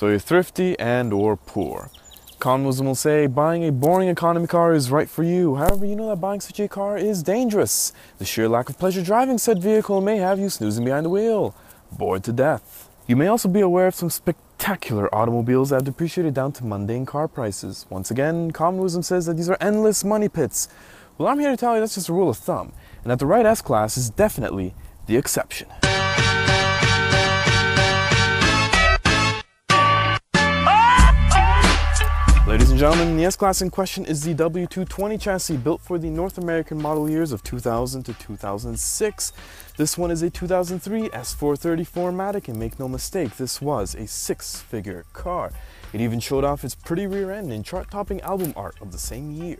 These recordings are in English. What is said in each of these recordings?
So you're thrifty and or poor. Communism will say buying a boring economy car is right for you. However, you know that buying such a car is dangerous. The sheer lack of pleasure driving said vehicle may have you snoozing behind the wheel, bored to death. You may also be aware of some spectacular automobiles that have depreciated down to mundane car prices. Once again, communism says that these are endless money pits. Well, I'm here to tell you that's just a rule of thumb, and that the right S-Class is definitely the exception. Ladies and gentlemen, the S-Class in question is the W220 chassis built for the North American model years of 2000 to 2006. This one is a 2003 S430 Airmatic, and make no mistake, this was a six-figure car. It even showed off its pretty rear end in chart-topping album art of the same year.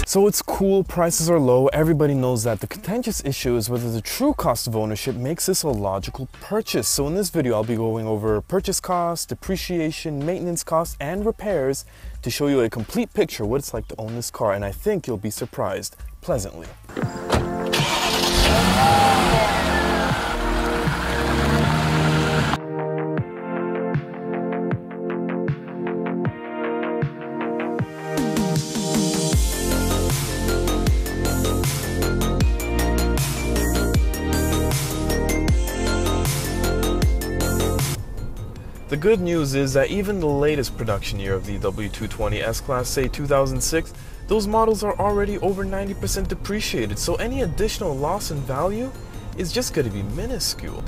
So it's cool, prices are low, everybody knows that. The contentious issue is whether the true cost of ownership makes this a logical purchase. So in this video I'll be going over purchase cost, depreciation, maintenance cost, and repairs to show you a complete picture of what it's like to own this car, and I think you'll be surprised pleasantly. The good news is that even the latest production year of the W220 S-Class, say 2006, those models are already over 90% depreciated, so any additional loss in value is just going to be minuscule.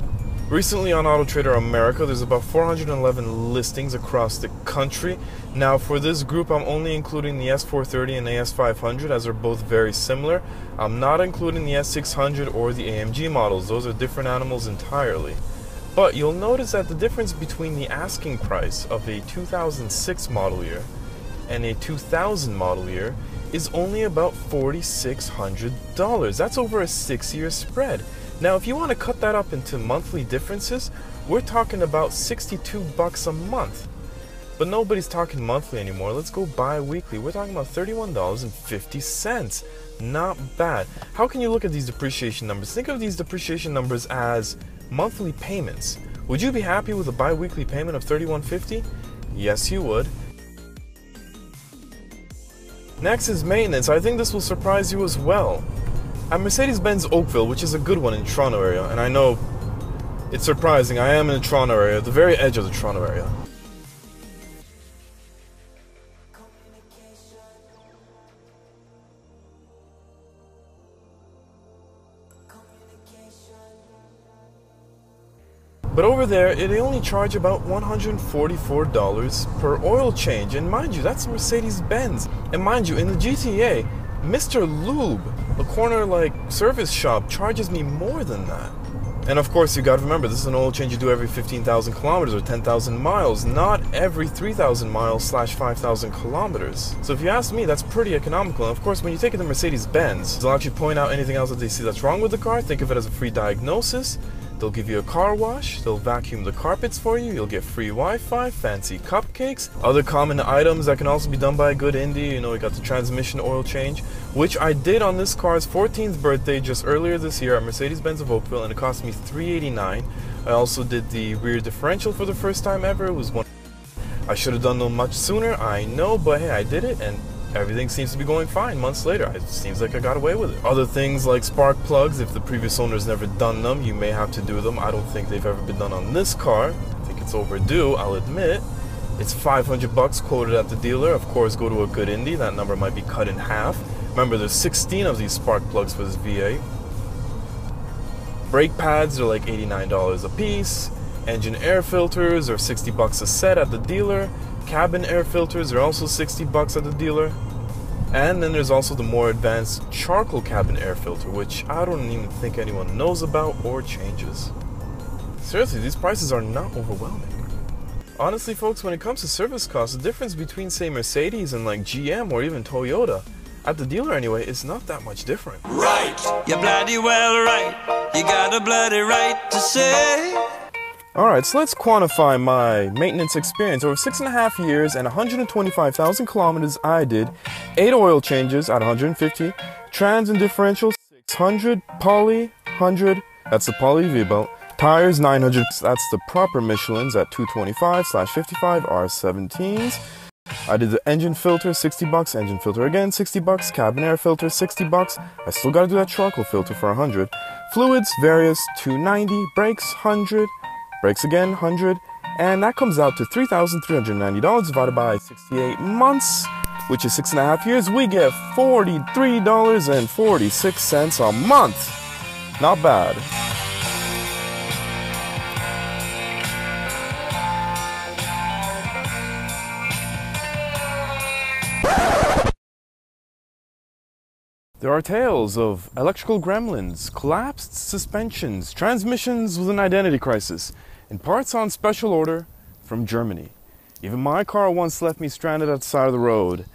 Recently on Auto Trader America, there's about 411 listings across the country. Now for this group, I'm only including the S430 and the S500, as they're both very similar. I'm not including the S600 or the AMG models. Those are different animals entirely. But you'll notice that the difference between the asking price of a 2006 model year and a 2000 model year is only about $4,600. That's over a 6-year spread. Now, if you want to cut that up into monthly differences, we're talking about $62 a month. But nobody's talking monthly anymore. Let's go bi-weekly. We're talking about $31.50. Not bad. How can you look at these depreciation numbers? Think of these depreciation numbers as monthly payments. Would you be happy with a bi-weekly payment of $31.50? Yes, you would. Next is maintenance. I think this will surprise you as well. At Mercedes-Benz Oakville, which is a good one in Toronto area, and I know it's surprising, I am in the Toronto area, the very edge of the Toronto area. But over there, they only charge about $144 per oil change. And mind you, that's Mercedes-Benz. And mind you, in the GTA, Mr. Lube, a corner service shop, charges me more than that. And of course, you gotta remember, this is an oil change you do every 15,000 kilometers or 10,000 miles, not every 3,000 miles / 5,000 kilometers. So if you ask me, that's pretty economical. And of course, when you take it to Mercedes-Benz, they'll actually point out anything else that they see that's wrong with the car. Think of it as a free diagnosis. They'll give you a car wash, they'll vacuum the carpets for you, you'll get free Wi-Fi, fancy cupcakes. Other common items that can also be done by a good indie, you know, we got the transmission oil change, which I did on this car's 14th birthday just earlier this year at Mercedes-Benz of Oakville, and it cost me $389. I also did the rear differential for the first time ever. It was one I should have done them much sooner, I know, but hey, I did it, and everything seems to be going fine months later. It seems like I got away with it. Other things like spark plugs, if the previous owner's never done them, you may have to do them. I don't think they've ever been done on this car. I think it's overdue, I'll admit. It's $500 quoted at the dealer. Of course, go to a good indie. That number might be cut in half. Remember, there's 16 of these spark plugs for this V8. Brake pads are like $89 a piece. Engine air filters are $60 a set at the dealer. Cabin air filters are also $60 at the dealer. And then there's also the more advanced charcoal cabin air filter, which I don't even think anyone knows about or changes. Seriously, these prices are not overwhelming. Honestly, folks, when it comes to service costs, the difference between, say, Mercedes and GM or even Toyota, at the dealer anyway, is not that much different. Right! You're bloody well right. You got a bloody right to say. Alright, so let's quantify my maintenance experience. Over 6.5 years and 125,000 kilometers, I did 8 oil changes at 150, trans and differential 600, poly 100, that's the poly V-belt, Tires 900, that's the proper Michelins at 225/55 R17s. I did the engine filter, 60 bucks, engine filter again, 60 bucks, cabin air filter, 60 bucks. I still gotta do that charcoal filter for 100. Fluids, various, 290, brakes, 100, brakes again, 100, and that comes out to $3,390 divided by 68 months, which is 6.5 years. We get $43.46 a month. Not bad. There are tales of electrical gremlins, collapsed suspensions, transmissions with an identity crisis, and parts on special order from Germany. Even my car once left me stranded at the side of the road.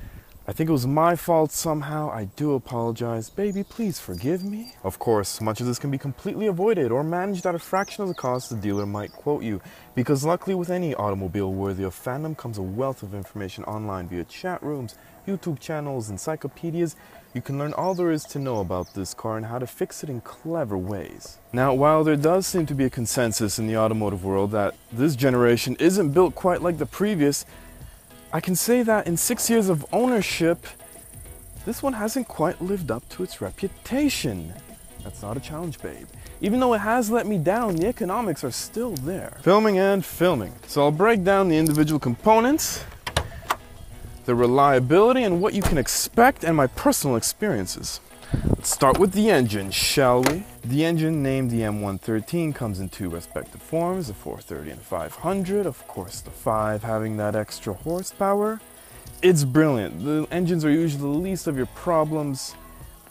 I think it was my fault somehow. I do apologize. Baby, please forgive me. Of course, much of this can be completely avoided or managed at a fraction of the cost the dealer might quote you, because luckily with any automobile worthy of fandom comes a wealth of information online via chat rooms, YouTube channels, encyclopedias. You can learn all there is to know about this car and how to fix it in clever ways. Now, while there does seem to be a consensus in the automotive world that this generation isn't built quite like the previous, I can say that in 6 years of ownership, this one hasn't quite lived up to its reputation. That's not a challenge, babe. Even though it has let me down, the economics are still there. Filming and filming. So I'll break down the individual components, the reliability and what you can expect, and my personal experiences. Let's start with the engine, shall we? The engine, named the M113, comes in two respective forms, the 430 and 500, of course the 5 having that extra horsepower. It's brilliant. The engines are usually the least of your problems.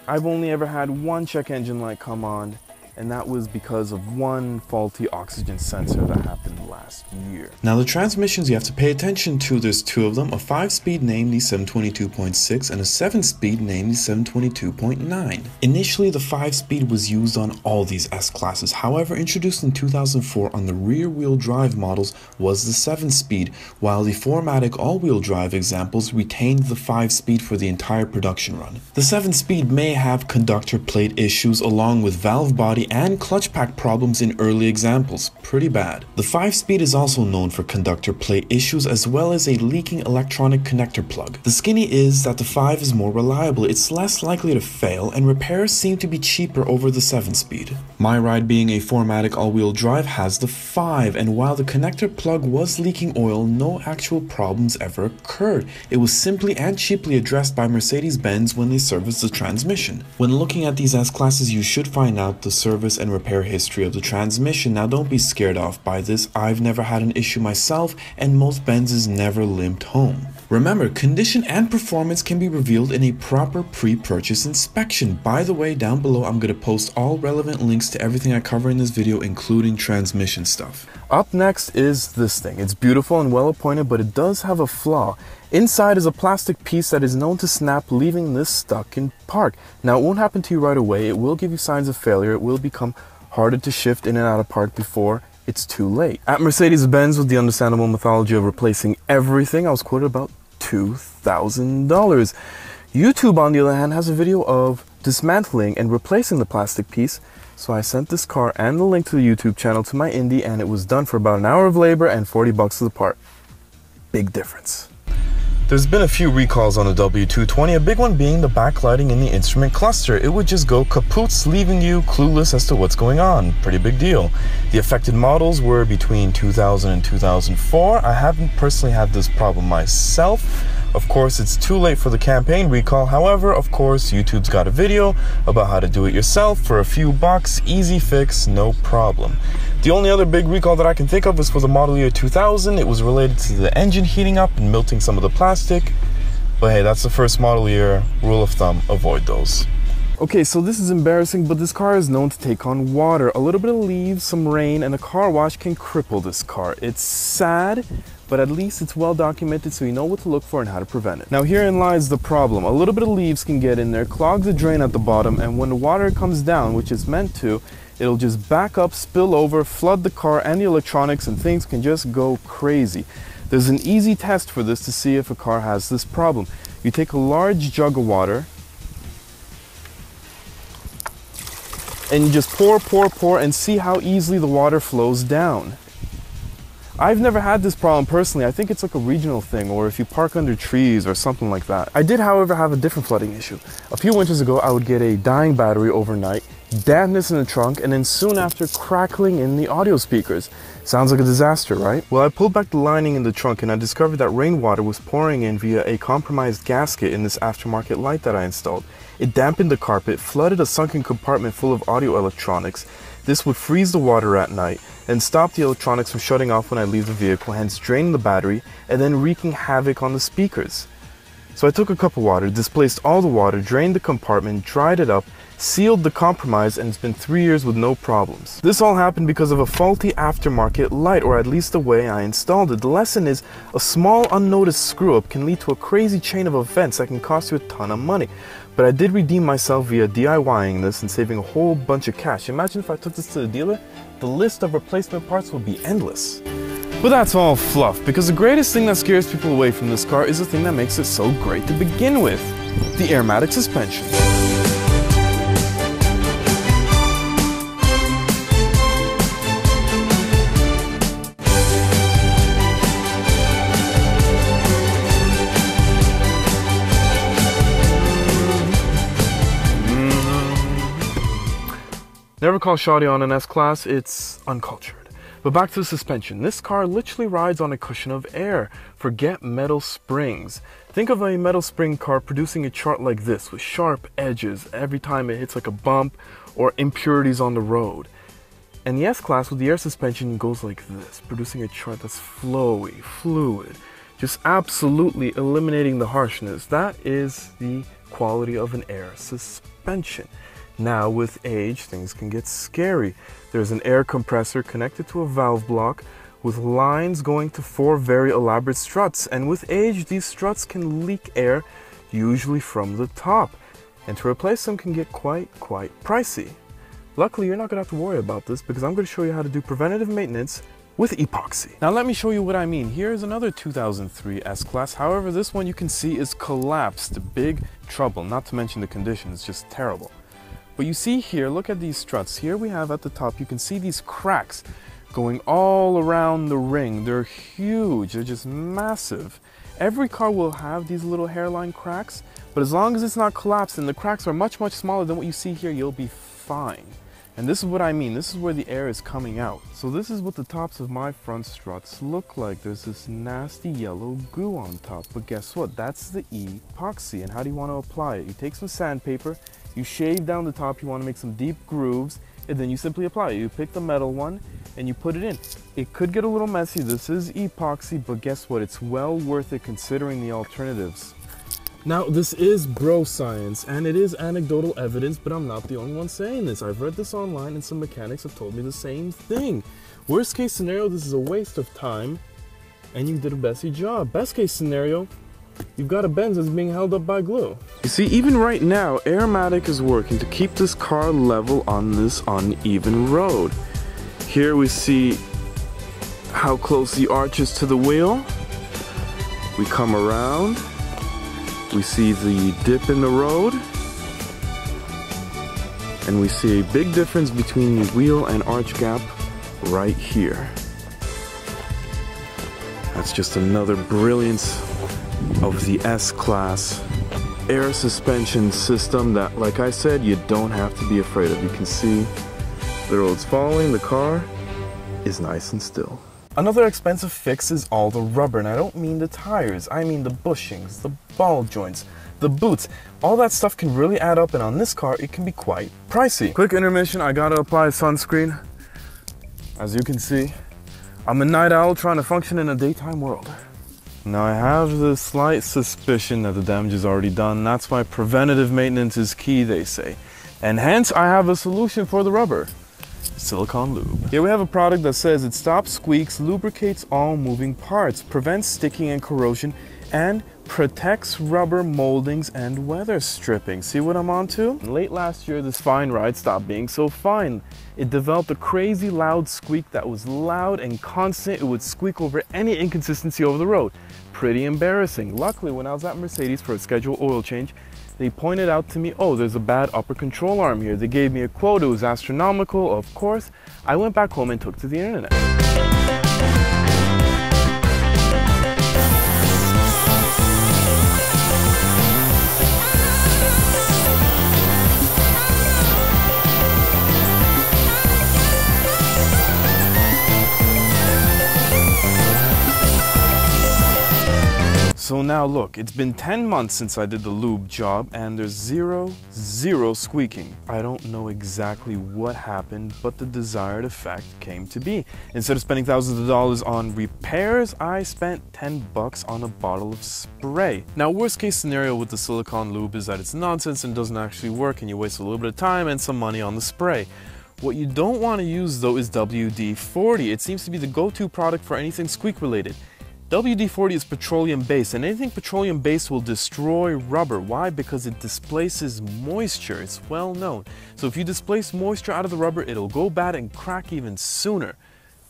I've only ever had one check engine light come on, and that was because of one faulty oxygen sensor that happened last year. Now the transmissions you have to pay attention to, there's two of them, a 5-speed named the 722.6 and a 7-speed named the 722.9. Initially the 5-speed was used on all these S-classes, however introduced in 2004 on the rear-wheel drive models was the 7-speed, while the 4MATIC all-wheel drive examples retained the 5-speed for the entire production run. The 7-speed may have conductor plate issues along with valve body and clutch pack problems in early examples, pretty bad. The 5-speed is also known for conductor plate issues as well as a leaking electronic connector plug. The skinny is that the 5 is more reliable, it's less likely to fail, and repairs seem to be cheaper over the 7-speed. My ride, being a 4MATIC all-wheel drive, has the 5, and while the connector plug was leaking oil, no actual problems ever occurred. It was simply and cheaply addressed by Mercedes-Benz when they serviced the transmission. When looking at these S-classes, you should find out the service and repair history of the transmission. Now don't be scared off by this. I've never had an issue myself, and most Benzes never limped home. Remember, condition and performance can be revealed in a proper pre-purchase inspection. By the way, down below I'm going to post all relevant links to everything I cover in this video, including transmission stuff. Up next is this thing. It's beautiful and well appointed, but it does have a flaw. Inside is a plastic piece that is known to snap, leaving this stuck in park. Now, it won't happen to you right away. It will give you signs of failure. It will become harder to shift in and out of park before it's too late. At Mercedes-Benz, with the understandable methodology of replacing everything, I was quoted about $2,000. YouTube, on the other hand, has a video of dismantling and replacing the plastic piece. So I sent this car and the link to the YouTube channel to my Indie, and it was done for about an hour of labor and 40 bucks to the part. Big difference. There's been a few recalls on the W220, a big one being the backlighting in the instrument cluster. It would just go kaput, leaving you clueless as to what's going on. Pretty big deal. The affected models were between 2000 and 2004. I haven't personally had this problem myself. Of course, it's too late for the campaign recall. However, of course, YouTube's got a video about how to do it yourself for a few bucks. Easy fix, no problem. The only other big recall that I can think of is for the model year 2000. It was related to the engine heating up and melting some of the plastic. But hey, that's the first model year. Rule of thumb, avoid those. Okay, so this is embarrassing, but this car is known to take on water. A little bit of leaves, some rain, and a car wash can cripple this car. It's sad, but at least it's well documented, so you know what to look for and how to prevent it. Now herein lies the problem. A little bit of leaves can get in there, clog the drain at the bottom, and when the water comes down, which it's meant to, it'll just back up, spill over, flood the car and the electronics, and things can just go crazy. There's an easy test for this to see if a car has this problem. You take a large jug of water, and you just pour, pour, pour, and see how easily the water flows down. I've never had this problem personally. I think it's like a regional thing, or if you park under trees or something like that. I did, however, have a different flooding issue. A few winters ago, I would get a dying battery overnight, dampness in the trunk, and then soon after crackling in the audio speakers. Sounds like a disaster, right? Well, I pulled back the lining in the trunk and I discovered that rainwater was pouring in via a compromised gasket in this aftermarket light that I installed. It dampened the carpet, flooded a sunken compartment full of audio electronics. This would freeze the water at night and stop the electronics from shutting off when I leave the vehicle, hence draining the battery and then wreaking havoc on the speakers. So I took a cup of water, displaced all the water, drained the compartment, dried it up, sealed the compromise, and it's been 3 years with no problems. This all happened because of a faulty aftermarket light, or at least the way I installed it. The lesson is, a small unnoticed screw-up can lead to a crazy chain of events that can cost you a ton of money. But I did redeem myself via DIYing this and saving a whole bunch of cash. Imagine if I took this to the dealer, the list of replacement parts would be endless. But that's all fluff, because the greatest thing that scares people away from this car is the thing that makes it so great to begin with: the Airmatic suspension. Never call shoddy on an S-Class, it's uncultured. But back to the suspension. This car literally rides on a cushion of air. Forget metal springs. Think of a metal spring car producing a chart like this, with sharp edges every time it hits like a bump or impurities on the road. And the S-Class with the air suspension goes like this, producing a chart that's flowy, fluid, just absolutely eliminating the harshness. That is the quality of an air suspension. Now, with age, things can get scary. There's an air compressor connected to a valve block with lines going to 4 very elaborate struts. And with age, these struts can leak air, usually from the top. And to replace them can get quite pricey. Luckily, you're not going to have to worry about this, because I'm going to show you how to do preventative maintenance with epoxy. Now let me show you what I mean. Here's another 2003 S-Class. However, this one you can see is collapsed. Big trouble. Not to mention the condition, it's just terrible. But you see here, look at these struts. Here we have at the top, you can see these cracks going all around the ring. They're huge, they're just massive. Every car will have these little hairline cracks, but as long as it's not collapsed and the cracks are much smaller than what you see here, you'll be fine. And this is what I mean, this is where the air is coming out. So this is what the tops of my front struts look like. There's this nasty yellow goo on top, but guess what? That's the epoxy. And how do you want to apply it? You take some sandpaper, you shave down the top, you want to make some deep grooves, and then you simply apply it. You pick the metal one and you put it in. It could get a little messy, this is epoxy, but guess what? It's well worth it considering the alternatives. Now, this is bro science, and it is anecdotal evidence, but I'm not the only one saying this. I've read this online, and some mechanics have told me the same thing. Worst case scenario, this is a waste of time, and you did a messy job. Best case scenario, you've got a Benz that's being held up by glue. You see, even right now, Airmatic is working to keep this car level on this uneven road. Here we see how close the arch is to the wheel. We come around. We see the dip in the road, and we see a big difference between the wheel and arch gap right here. That's just another brilliance of the S-Class air suspension system that, like I said, you don't have to be afraid of. You can see the road's falling, the car is nice and still. Another expensive fix is all the rubber, and I don't mean the tires, I mean the bushings, the ball joints, the boots. All that stuff can really add up, and on this car it can be quite pricey. Quick intermission, I gotta apply sunscreen. As you can see, I'm a night owl trying to function in a daytime world. Now I have the slight suspicion that the damage is already done. That's why preventative maintenance is key, they say. And hence I have a solution for the rubber. Silicone lube. Here we have a product that says it stops squeaks, lubricates all moving parts, prevents sticking and corrosion, and protects rubber moldings and weather stripping. See what I'm onto? Late last year, this fine ride stopped being so fine. It developed a crazy loud squeak that was loud and constant. It would squeak over any inconsistency over the road. Pretty embarrassing. Luckily, when I was at Mercedes for a scheduled oil change, They pointed out to me, oh, there's a bad upper control arm here. They gave me a quote, it was astronomical, of course. I went back home and took to the internet. So now look, it's been 10 months since I did the lube job and there's zero squeaking. I don't know exactly what happened, but the desired effect came to be. Instead of spending thousands of dollars on repairs, I spent 10 bucks on a bottle of spray. Now, worst case scenario with the silicone lube is that it's nonsense and doesn't actually work and you waste a little bit of time and some money on the spray. What you don't want to use though is WD-40. It seems to be the go-to product for anything squeak related. WD-40 is petroleum based and anything petroleum based will destroy rubber. Why? Because it displaces moisture. It's well known. So if you displace moisture out of the rubber, it'll go bad and crack even sooner.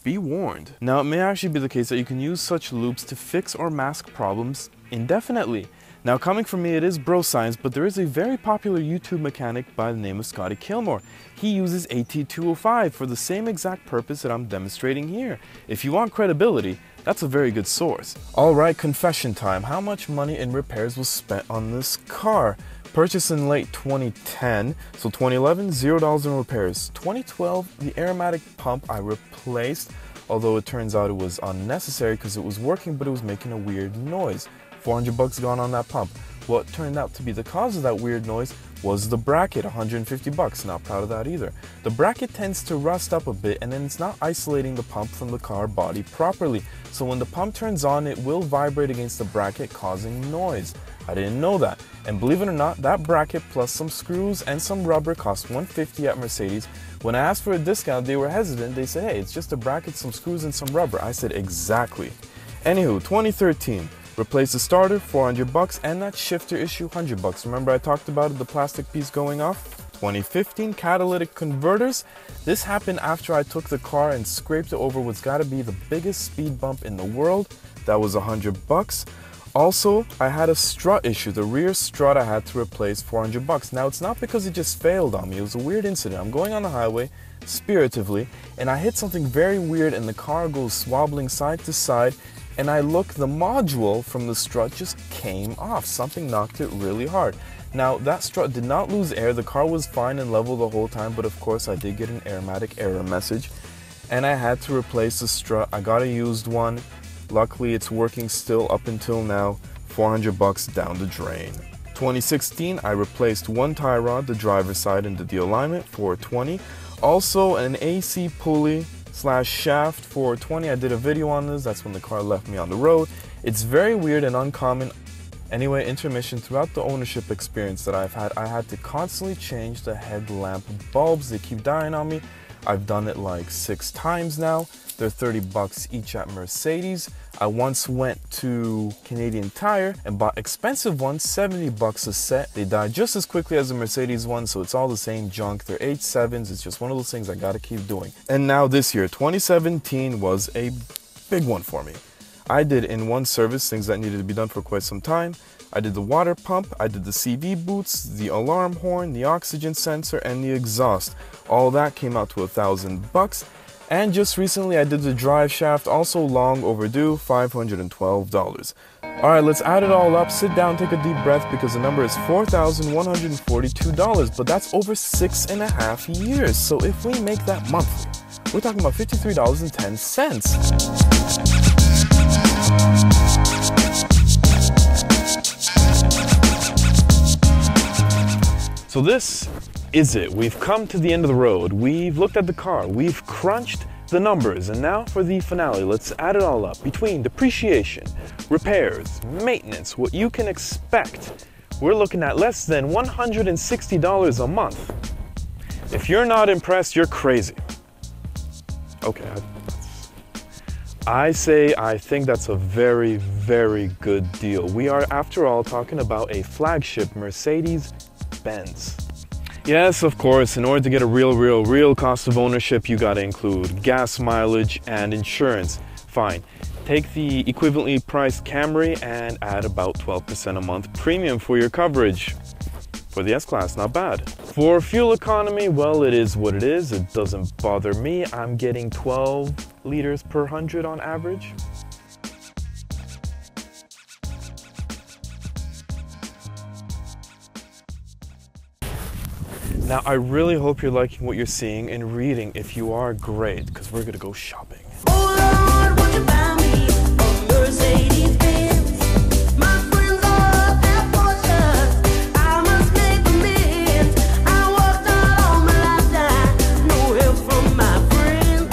Be warned. Now, it may actually be the case that you can use such lubes to fix or mask problems indefinitely. Now, coming from me, it is bro science, but there is a very popular YouTube mechanic by the name of Scotty Kilmore. He uses AT205 for the same exact purpose that I'm demonstrating here. If you want credibility, that's a very good source. Alright, confession time. How much money in repairs was spent on this car? Purchased in late 2010, so 2011, $0 in repairs. 2012, the Airmatic pump I replaced, although it turns out it was unnecessary because it was working, but it was making a weird noise. 400 bucks gone on that pump. What turned out to be the cause of that weird noise was the bracket, 150 bucks. Not proud of that either. The bracket tends to rust up a bit and then it's not isolating the pump from the car body properly. So when the pump turns on, it will vibrate against the bracket, causing noise. I didn't know that. And believe it or not, that bracket plus some screws and some rubber cost $150 at Mercedes. When I asked for a discount, they were hesitant. They said, hey, it's just a bracket, some screws and some rubber. I said, exactly. Anywho, 2013. Replace the starter, 400 bucks, and that shifter issue, 100 bucks. Remember I talked about it, the plastic piece going off? 2015, catalytic converters. This happened after I took the car and scraped it over what's gotta be the biggest speed bump in the world. That was 100 bucks. Also, I had a strut issue. The rear strut I had to replace, 400 bucks. Now, it's not because it just failed on me. It was a weird incident. I'm going on the highway, spiritively, and I hit something very weird and the car goes wobbling side to side. And I look, the module from the strut just came off. Something knocked it really hard. Now, that strut did not lose air. The car was fine and level the whole time, but of course I did get an Airmatic error message. And I had to replace the strut. I got a used one. Luckily, it's working still up until now. 400 bucks down the drain. 2016, I replaced one tie rod, the driver's side, and did the alignment, 420. Also, an AC pulley / shaft, 420. I did a video on this. That's when the car left me on the road. It's very weird and uncommon. Anyway, intermission. Throughout the ownership experience that I've had, I had to constantly change the headlamp bulbs. They keep dying on me. I've done it like 6 times now. They're 30 bucks each at Mercedes. I once went to Canadian Tire and bought expensive ones, 70 bucks a set. They die just as quickly as the Mercedes one, so it's all the same junk. They're 8.7s. It's just one of those things I gotta keep doing. And now this year, 2017 was a big one for me. I did in one service things that needed to be done for quite some time. I did the water pump, I did the CV boots, the alarm horn, the oxygen sensor, and the exhaust. All that came out to 1,000 bucks. And just recently I did the drive shaft, also long overdue, $512. Alright, let's add it all up, sit down, take a deep breath, because the number is $4,142, but that's over 6.5 years. So if we make that monthly, we're talking about $53.10. So this is it. We've come to the end of the road. We've looked at the car. We've crunched the numbers. And now for the finale. Let's add it all up. Between depreciation, repairs, maintenance, what you can expect, we're looking at less than $160 a month. If you're not impressed, you're crazy. Okay, I think that's a very, very good deal. We are, after all, talking about a flagship Mercedes Benz. Yes, of course, in order to get a real cost of ownership, you gotta include gas mileage and insurance. Fine. Take the equivalently priced Camry and add about 12% a month premium for your coverage. For the S-Class, not bad. For fuel economy, well, it is what it is. It doesn't bother me. I'm getting 12 liters per 100 on average. Now, I really hope you're liking what you're seeing and reading. If you are, great, because we're gonna go shopping. Oh Lord, won't you buy me a Mercedes Benz? My friends all have Porsches. I must make amends. I worked all my lifetime, no help from my friends.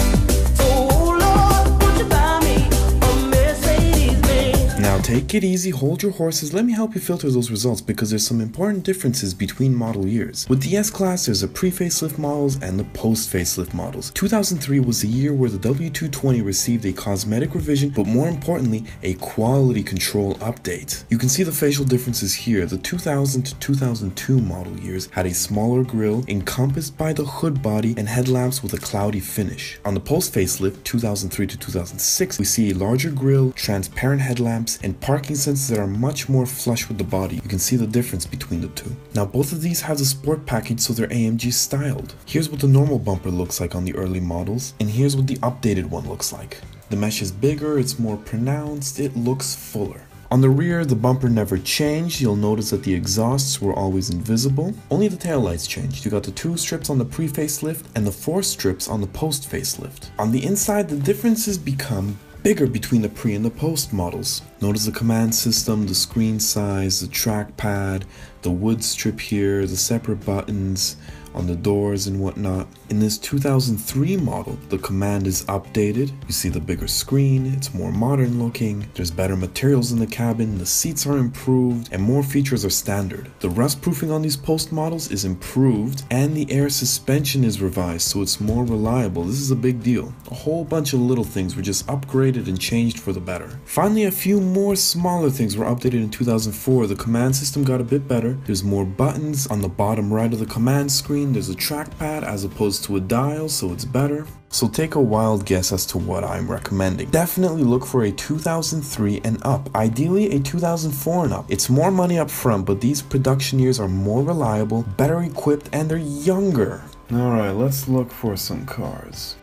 So, oh Lord, won't you buy me a Mercedes Benz? Now take it easy, hold your horses, let me help you filter those results because there's some important differences between model years. With the S-Class, there's the pre-facelift models and the post-facelift models. 2003 was the year where the W220 received a cosmetic revision, but more importantly, a quality control update. You can see the facial differences here. The 2000 to 2002 model years had a smaller grille encompassed by the hood body and headlamps with a cloudy finish. On the post-facelift, 2003 to 2006, we see a larger grille, transparent headlamps, and parking sensors that are much more flush with the body. You can see the difference between the two. Now both of these have the sport package, so they're AMG styled. Here's what the normal bumper looks like on the early models, and here's what the updated one looks like. The mesh is bigger, it's more pronounced, it looks fuller. On the rear, the bumper never changed. You'll notice that the exhausts were always invisible. Only the taillights changed. You got the 2 strips on the pre-facelift and the 4 strips on the post-facelift. On the inside, the differences become bigger between the pre and the post models. Notice the command system, the screen size, the trackpad, the wood strip here, the separate buttons on the doors and whatnot. In this 2003 model, the command is updated. You see the bigger screen, it's more modern looking, there's better materials in the cabin, the seats are improved, and more features are standard. The rust proofing on these post models is improved, and the air suspension is revised so it's more reliable. This is a big deal. A whole bunch of little things were just upgraded and changed for the better. Finally, a few more smaller things were updated in 2004. The command system got a bit better. There's more buttons on the bottom right of the command screen. There's a trackpad as opposed to a dial, so it's better. So take a wild guess as to what I'm recommending. Definitely look for a 2003 and up, ideally a 2004 and up. It's more money up front, but these production years are more reliable, better equipped, and they're younger. Alright, let's look for some cars.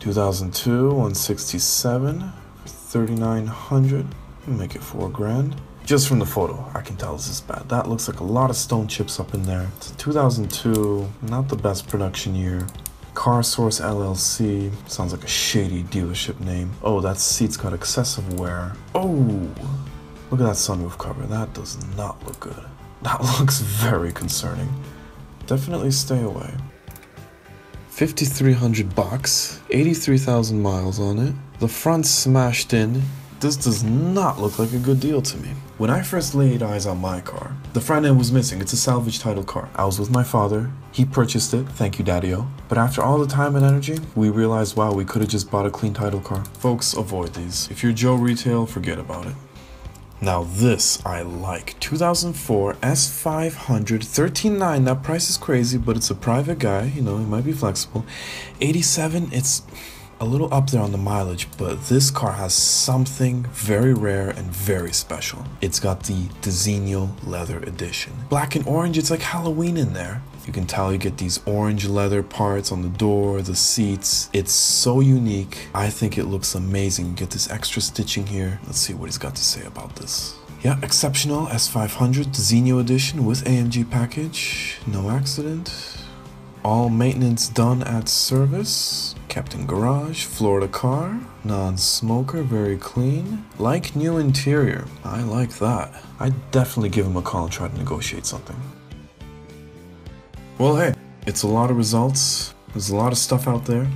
2002 167 for 3,900. Make it $4,000. Just from the photo, I can tell this is bad. That looks like a lot of stone chips up in there. It's 2002, not the best production year. Car Source LLC, sounds like a shady dealership name. Oh, that seat's got excessive wear. Oh, look at that sunroof cover. That does not look good. That looks very concerning. Definitely stay away. 5,300 bucks, 83,000 miles on it. The front's smashed in. This does not look like a good deal to me. When I first laid eyes on my car, the front end was missing. It's a salvage title car. I was with my father. He purchased it. Thank you, Daddy-o. But after all the time and energy, we realized, wow, we could have just bought a clean title car. Folks, avoid these. If you're Joe Retail, forget about it. Now this I like. 2004 S500, 13.9. That price is crazy, but it's a private guy. You know, he might be flexible. 87, it's a little up there on the mileage, but this car has something very rare and very special. It's got the Tison leather edition. Black and orange, it's like Halloween in there. You can tell you get these orange leather parts on the door, the seats. It's so unique. I think it looks amazing. You get this extra stitching here. Let's see what he's got to say about this. Yeah, exceptional S500 Tison edition with AMG package. No accident. All maintenance done at service. Kept in garage. Florida car. Non-smoker. Very clean. Like new interior. I like that. I'd definitely give him a call and try to negotiate something. Well, hey, it's a lot of results. There's a lot of stuff out there.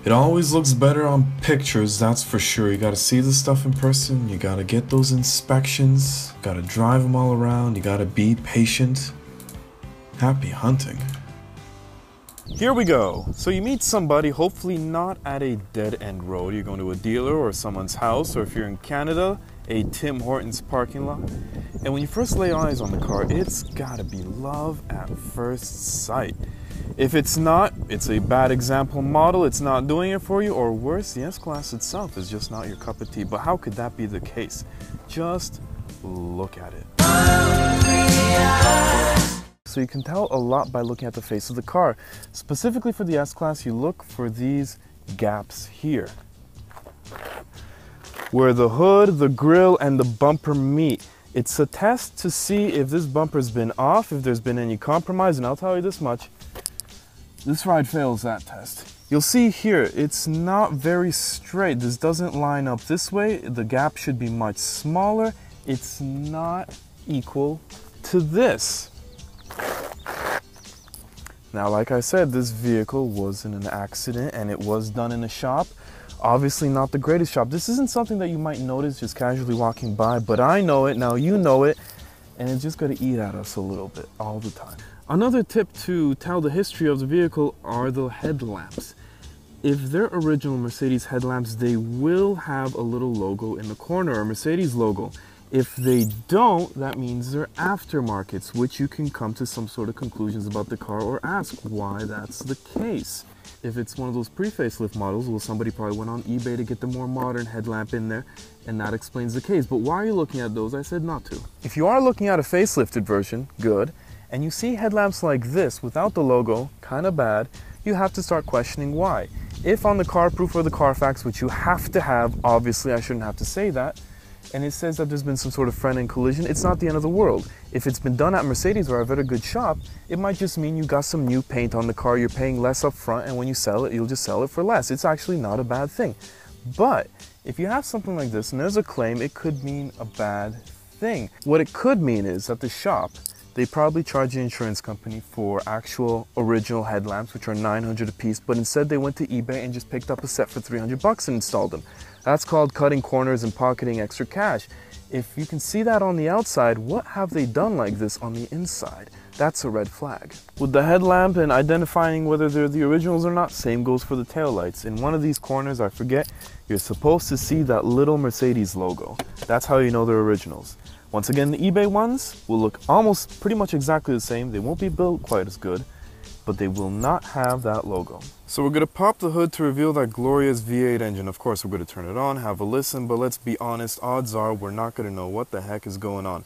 It always looks better on pictures, that's for sure. You gotta see the stuff in person. You gotta get those inspections. You gotta drive them all around. You gotta be patient. Happy hunting. Here we go. So you meet somebody, hopefully not at a dead-end road. You're going to a dealer or someone's house, or if you're in Canada, a Tim Hortons parking lot. And when you first lay eyes on the car, it's gotta be love at first sight. If it's not, it's a bad example model, it's not doing it for you, or worse, the S-Class itself is just not your cup of tea. But how could that be the case? Just look at it. eyes. So you can tell a lot by looking at the face of the car. Specifically for the S-Class, you look for these gaps here, where the hood, the grille, and the bumper meet. It's a test to see if this bumper's been off, if there's been any compromise, and I'll tell you this much, this ride fails that test. You'll see here, it's not very straight. This doesn't line up this way. The gap should be much smaller. It's not equal to this. Now, like I said, this vehicle was in an accident and it was done in a shop. Obviously not the greatest shop. This isn't something that you might notice just casually walking by, but I know it, now you know it, and it's just gonna eat at us a little bit all the time. Another tip to tell the history of the vehicle are the headlamps. If they're original Mercedes headlamps, they will have a little logo in the corner, a Mercedes logo. If they don't, that means they're aftermarkets, which you can come to some sort of conclusions about the car or ask why that's the case. If it's one of those pre-facelift models, well, somebody probably went on eBay to get the more modern headlamp in there, and that explains the case. But why are you looking at those? I said not to. If you are looking at a facelifted version, good, and you see headlamps like this without the logo, kind of bad, you have to start questioning why. If on the car proof or the Carfax, which you have to have, obviously I shouldn't have to say that, and it says that there's been some sort of front-end collision, it's not the end of the world. If it's been done at Mercedes or at a good shop, it might just mean you got some new paint on the car, you're paying less up front, and when you sell it, you'll just sell it for less. It's actually not a bad thing. But if you have something like this and there's a claim, it could mean a bad thing. What it could mean is that the shop, they probably charge the insurance company for actual original headlamps, which are $900 a piece, but instead they went to eBay and just picked up a set for $300 and installed them. That's called cutting corners and pocketing extra cash. If you can see that on the outside, what have they done like this on the inside? That's a red flag. With the headlamp and identifying whether they're the originals or not, same goes for the taillights. In one of these corners, I forget, you're supposed to see that little Mercedes logo. That's how you know they're originals. Once again, the eBay ones will look almost pretty much exactly the same. They won't be built quite as good, but they will not have that logo. So we're gonna pop the hood to reveal that glorious V8 engine. Of course, we're gonna turn it on, have a listen, but let's be honest, odds are we're not gonna know what the heck is going on.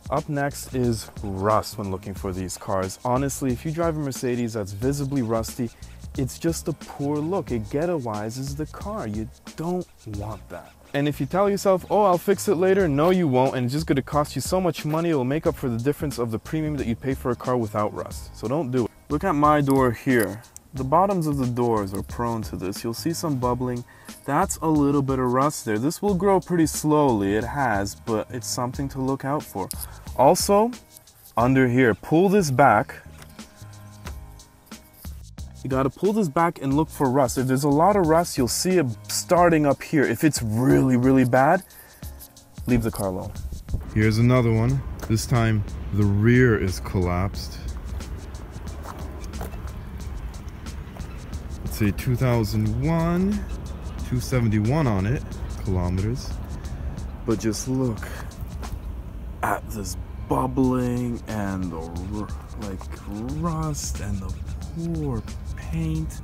Up next is rust when looking for these cars. Honestly, if you drive a Mercedes that's visibly rusty, it's just a poor look. It ghettoizes the car. You don't want that. And if you tell yourself, oh, I'll fix it later, no you won't, and it's just gonna cost you so much money, it will make up for the difference of the premium that you pay for a car without rust. So don't do it. Look at my door here. The bottoms of the doors are prone to this. You'll see some bubbling. That's a little bit of rust there. This will grow pretty slowly, it has, but it's something to look out for. Also, under here, pull this back. You gotta pull this back and look for rust. If there's a lot of rust, you'll see it starting up here. If it's really, really bad, leave the car alone. Here's another one. This time, the rear is collapsed. Let's say 2001, 271 on it, kilometers. But just look at this bubbling and the rust and the poor paint.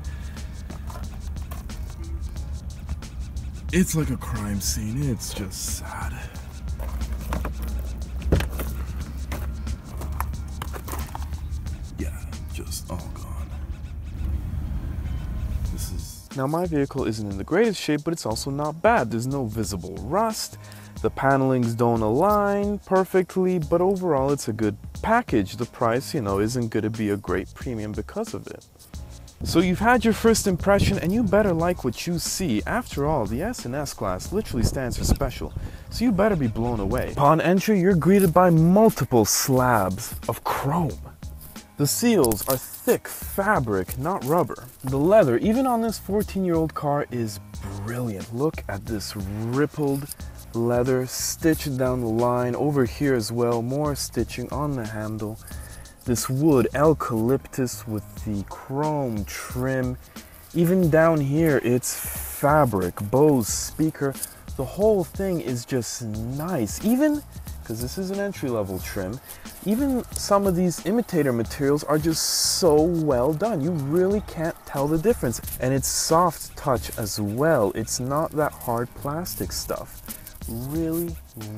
It's like a crime scene. It's just sad. Yeah, just all gone. Now my vehicle isn't in the greatest shape, but it's also not bad. There's no visible rust. The panelings don't align perfectly, but overall it's a good package. The price, you know, isn't going to be a great premium because of it. So you've had your first impression and you better like what you see. After all, the S and S class literally stands for special, so you better be blown away. Upon entry, you're greeted by multiple slabs of chrome. The seals are thick fabric, not rubber. The leather, even on this 14-year-old car, is brilliant. Look at this rippled leather stitched down the line. Over here as well, more stitching on the handle. This wood, eucalyptus with the chrome trim. Even down here, it's fabric, Bose speaker. The whole thing is just nice. Even, because this is an entry-level trim, even some of these imitator materials are just so well done. You really can't tell the difference. And it's soft touch as well. It's not that hard plastic stuff. really,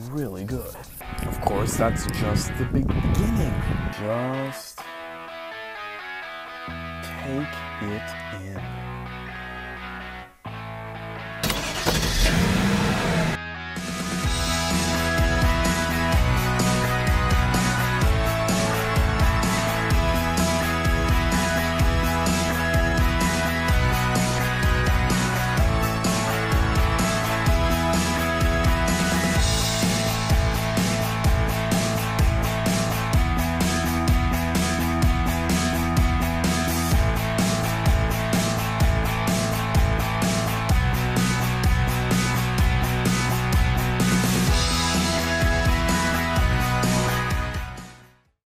really good. Of course, that's just the beginning. Just take it in.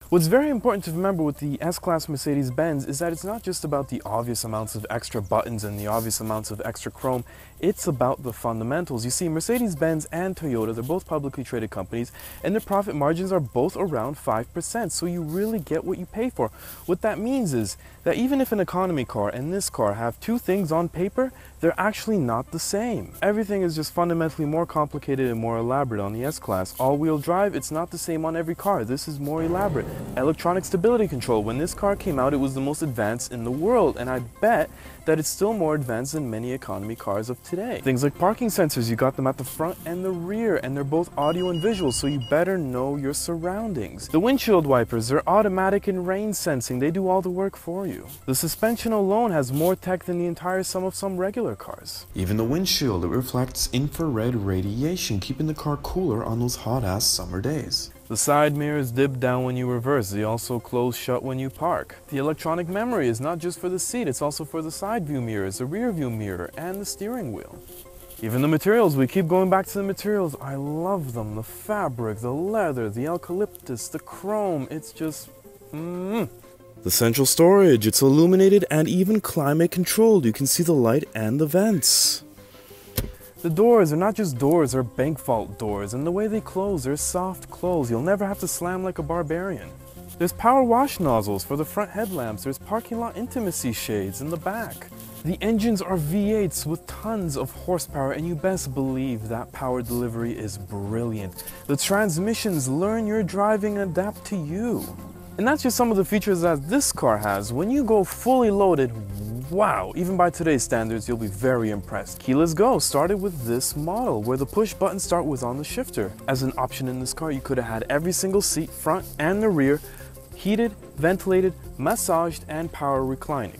What's very important to remember with the S-Class Mercedes-Benz is that it's not just about the obvious amounts of extra buttons and the obvious amounts of extra chrome, it's about the fundamentals. You see, Mercedes-Benz and Toyota, they're both publicly traded companies, and their profit margins are both around 5%, so you really get what you pay for. What that means is that even if an economy car and this car have two things on paper, they're actually not the same. Everything is just fundamentally more complicated and more elaborate on the S-Class. All-wheel drive, it's not the same on every car. This is more elaborate. Electronic stability control, when this car came out, it was the most advanced in the world, and I bet that it's still more advanced than many economy cars of today. Things like parking sensors, you got them at the front and the rear, and they're both audio and visual, so you better know your surroundings. The windshield wipers, they're automatic and rain sensing, they do all the work for you. The suspension alone has more tech than the entire sum of some regular cars. Even the windshield, it reflects infrared radiation, keeping the car cooler on those hot-ass summer days. The side mirrors dip down when you reverse, they also close shut when you park. The electronic memory is not just for the seat, it's also for the side view mirrors, the rear view mirror, and the steering wheel. Even the materials, we keep going back to the materials, I love them. The fabric, the leather, the eucalyptus, the chrome, it's just The central storage, it's illuminated and even climate controlled, you can see the light and the vents. The doors are not just doors, they're bank vault doors, and the way they close, they're soft close. You'll never have to slam like a barbarian. There's power wash nozzles for the front headlamps, there's parking lot intimacy shades in the back. The engines are V8s with tons of horsepower, and you best believe that power delivery is brilliant. The transmissions learn your driving and adapt to you. And that's just some of the features that this car has. When you go fully loaded, wow, even by today's standards, you'll be very impressed. Keyless Go started with this model, where the push button start was on the shifter. As an option in this car, you could have had every single seat, front and the rear, heated, ventilated, massaged, and power reclining.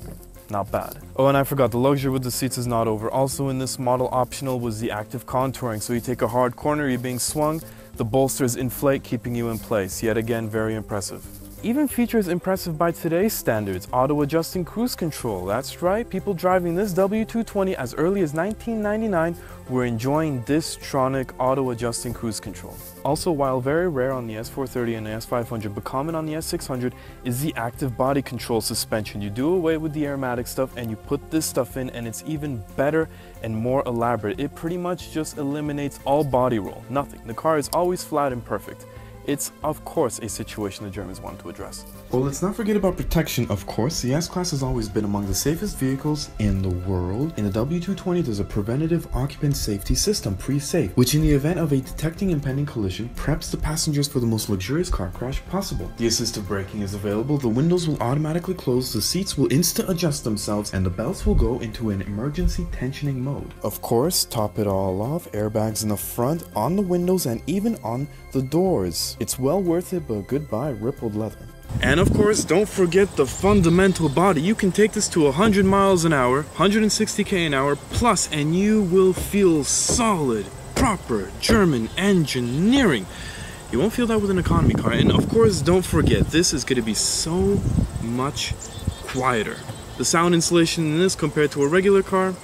Not bad. Oh, and I forgot, the luxury with the seats is not over. Also in this model, optional was the active contouring. So you take a hard corner, you're being swung, the bolsters inflate, keeping you in place. Yet again, very impressive. Even features impressive by today's standards, auto-adjusting cruise control. That's right, people driving this W220 as early as 1999 were enjoying this tronic auto-adjusting cruise control. Also, while very rare on the S430 and the S500, but common on the S600, is the active body control suspension. You do away with the Airmatic stuff and you put this stuff in, and it's even better and more elaborate. It pretty much just eliminates all body roll, nothing. The car is always flat and perfect. It's, of course, a situation the Germans want to address. Well, let's not forget about protection, of course. The S-Class has always been among the safest vehicles in the world. In the W220, there's a preventative occupant safety system, pre-safe, which in the event of a detecting impending collision, preps the passengers for the most luxurious car crash possible. The assistive braking is available, the windows will automatically close, the seats will instant adjust themselves, and the belts will go into an emergency tensioning mode. Of course, top it all off, airbags in the front, on the windows, and even on the doors. It's well worth it, but goodbye rippled leather. And of course, don't forget the fundamental body. You can take this to 100 miles an hour, 160k an hour plus, and you will feel solid, proper German engineering. You won't feel that with an economy car. And of course, don't forget, this is going to be so much quieter. The sound insulation in this compared to a regular car,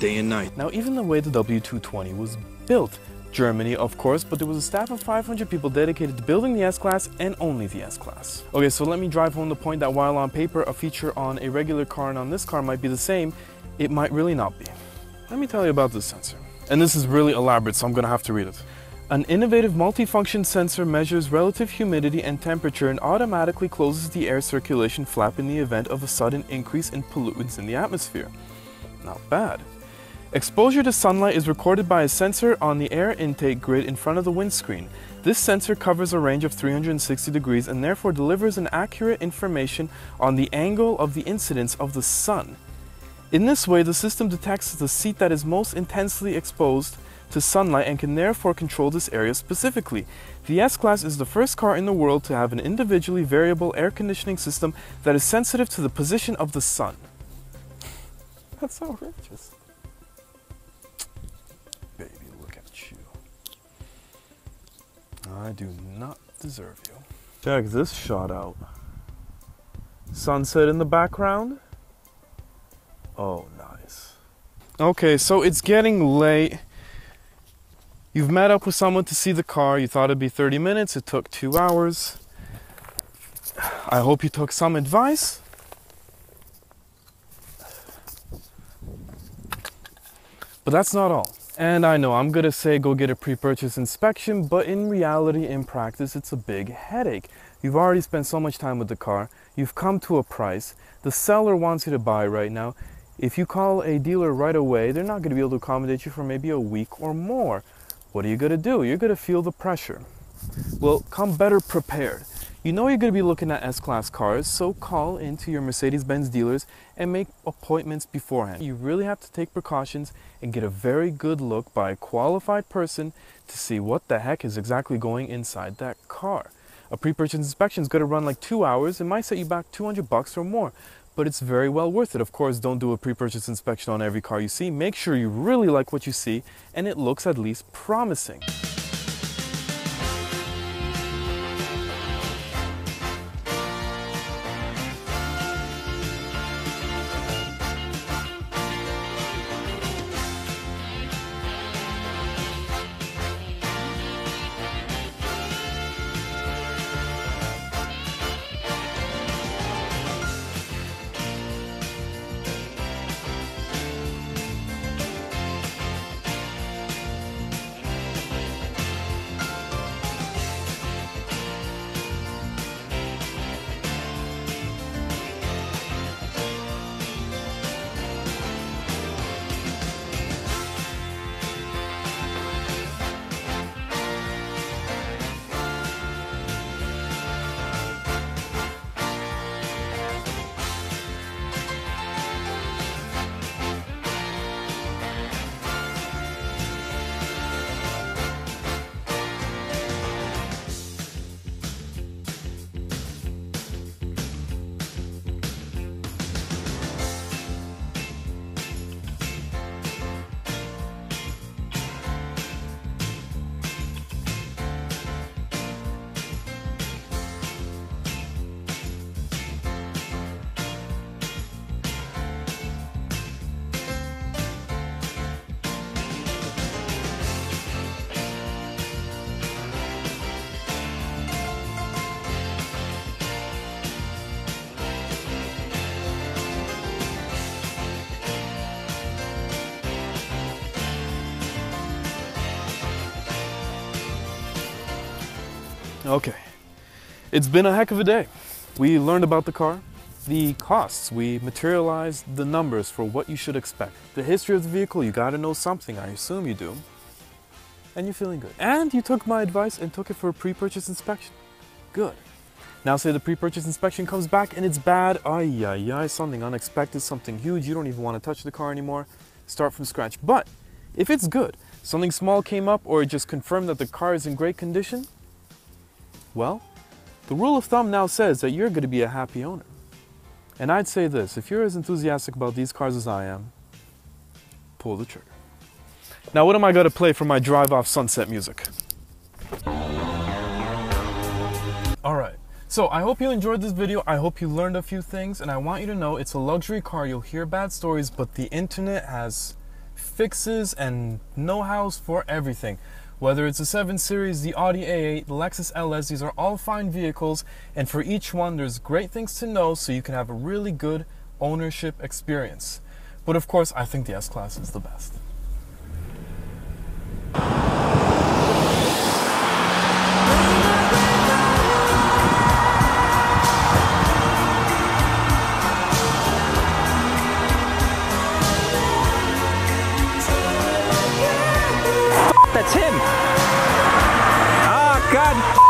day and night. Now, even the way the W220 was built, Germany, of course, but there was a staff of 500 people dedicated to building the S-Class and only the S-Class. Okay, so let me drive home the point that while on paper a feature on a regular car and on this car might be the same, it might really not be. Let me tell you about this sensor. And this is really elaborate, so I'm gonna have to read it. An innovative multifunction sensor measures relative humidity and temperature and automatically closes the air circulation flap in the event of a sudden increase in pollutants in the atmosphere. Not bad. Exposure to sunlight is recorded by a sensor on the air intake grid in front of the windscreen. This sensor covers a range of 360 degrees and therefore delivers an accurate information on the angle of the incidence of the sun. In this way, the system detects the seat that is most intensely exposed to sunlight and can therefore control this area specifically. The S-Class is the first car in the world to have an individually variable air conditioning system that is sensitive to the position of the sun. That's outrageous. Baby, look at you. I do not deserve you. Check this shot out. Sunset in the background. Oh, nice. Okay, so it's getting late. You've met up with someone to see the car. You thought it'd be 30 minutes. It took 2 hours. I hope you took some advice. But that's not all. And I know I'm gonna say go get a pre-purchase inspection, but in reality, in practice, it's a big headache. You've already spent so much time with the car. You've come to a price. The seller wants you to buy right now. If you call a dealer right away, they're not gonna be able to accommodate you for maybe a week or more. What are you gonna do? You're gonna feel the pressure. Well, come better prepared. You know you're gonna be looking at S-Class cars, so call into your Mercedes-Benz dealers and make appointments beforehand. You really have to take precautions and get a very good look by a qualified person to see what the heck is exactly going inside that car. A pre-purchase inspection is gonna run like 2 hours. It might set you back $200 or more, but it's very well worth it. Of course, don't do a pre-purchase inspection on every car you see. Make sure you really like what you see and it looks at least promising. Okay, it's been a heck of a day. We learned about the car, the costs, we materialized the numbers for what you should expect. The history of the vehicle, you gotta know something, I assume you do. And you're feeling good. And you took my advice and took it for a pre-purchase inspection. Good. Now say the pre-purchase inspection comes back and it's bad, something unexpected, something huge, you don't even want to touch the car anymore, start from scratch. But if it's good, something small came up or it just confirmed that the car is in great condition, well, the rule of thumb now says that you're going to be a happy owner. And I'd say this, if you're as enthusiastic about these cars as I am, pull the trigger. Now what am I going to play for my drive-off sunset music? Alright, so I hope you enjoyed this video, I hope you learned a few things, and I want you to know it's a luxury car. You'll hear bad stories, but the internet has fixes and know-hows for everything. Whether it's the 7 Series, the Audi A8, the Lexus LS, these are all fine vehicles, and for each one there's great things to know so you can have a really good ownership experience. But of course, I think the S-Class is the best. that's him. Ah, God.